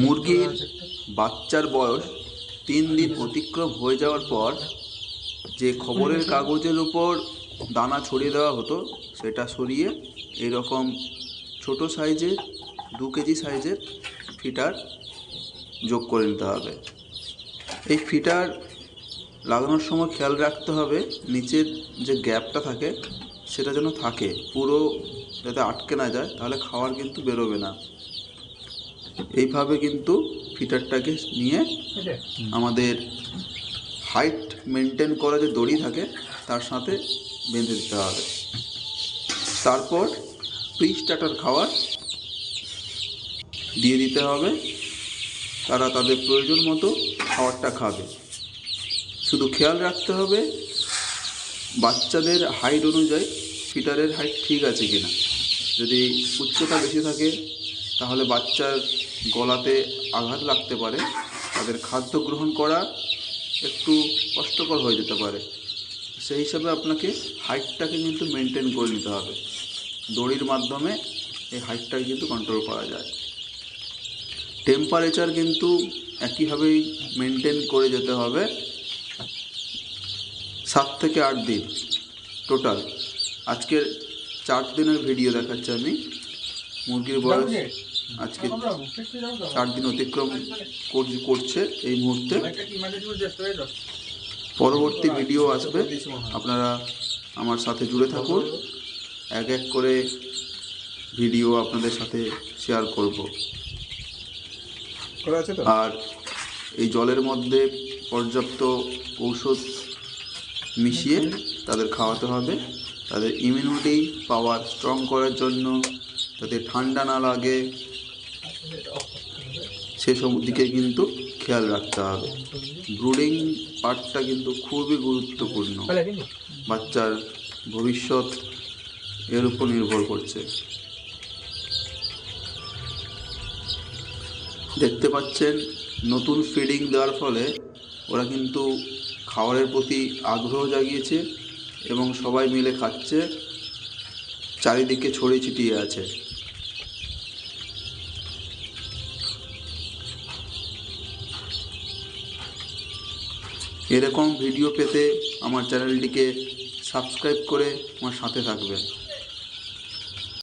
মুরগির বাচ্চার বয়স 3 দিন অতিক্রম হয়ে যাওয়ার পর যে খবরের কাগজের উপর দানা ছড়িয়ে দেওয়া হতো সেটা সরিয়ে এরকম ছোট সাইজের 2 কেজি সাইজের ফিটার যোগ করে নিতে হবে। এই ফিটার লাগানোর সময় খেয়াল রাখতে হবে নিচের যে গ্যাপটা থাকে সেটা যেন থাকে, পুরো যাতে আটকে না যায়, তাহলে খাবার কিন্তু বেরোবে না। এইভাবে কিন্তু ফিটারটাকে নিয়ে আমাদের হাইট মেনটেন করা যে দড়ি থাকে তার সাথে বেঁধে দিতে হবে। তারপর প্রি স্টার্টার খাবার দিয়ে দিতে হবে, তারা তাদের প্রয়োজন মতো খাবারটা খাবে। শুধু খেয়াল রাখতে হবে বাচ্চাদের হাইট অনুযায়ী ফিটারের হাইট ঠিক আছে কিনা। যদি উচ্চতা বেশি থাকে তাহলে বাচ্চার গলাতে আঘাত লাগতে পারে, তাদের খাদ্য গ্রহণ করা একটু কষ্টকর হয়ে যেতে পারে। সেই হিসাবে আপনাকে হাইটটাকে কিন্তু মেনটেন করে নিতে হবে। দড়ির মাধ্যমে এই হাইটটাকে কিন্তু কন্ট্রোল করা যায়। টেম্পারেচার কিন্তু একইভাবেই মেনটেন করে যেতে হবে। 7 থেকে 8 দিন টোটাল। আজকের 4 দিনের ভিডিও দেখাচ্ছি আমি। মুরগির বয়স আজকে 4 দিন অতিক্রম করছে এই মুহূর্তে। পরবর্তী ভিডিও আসবে, আপনারা আমার সাথে জুড়ে থাকুন। এক এক করে ভিডিও আপনাদের সাথে শেয়ার করব। আর এই জলের মধ্যে পর্যাপ্ত ঔষধ মিশিয়ে তাদের খাওয়াতে হবে, তাদের ইমিউনিটি পাওয়ার স্ট্রং করার জন্য, যাতে ঠান্ডা না লাগে সেসব দিকে কিন্তু খেয়াল রাখতে হবে। ব্রুডিং পার্টটা কিন্তু খুবই গুরুত্বপূর্ণ, বাচ্চার ভবিষ্যৎ এর উপর নির্ভর করছে। দেখতে পাচ্ছেন নতুন ফিডিং দেওয়ার ফলে ওরা কিন্তু খাবারের প্রতি আগ্রহ জাগিয়েছে এবং সবাই মিলে খাচ্ছে, চারিদিকে ছড়িয়ে ছিটিয়ে আছে। এরকম ভিডিও পেতে আমার চ্যানেলটিকে সাবস্ক্রাইব করে আমার সাথে থাকবেন।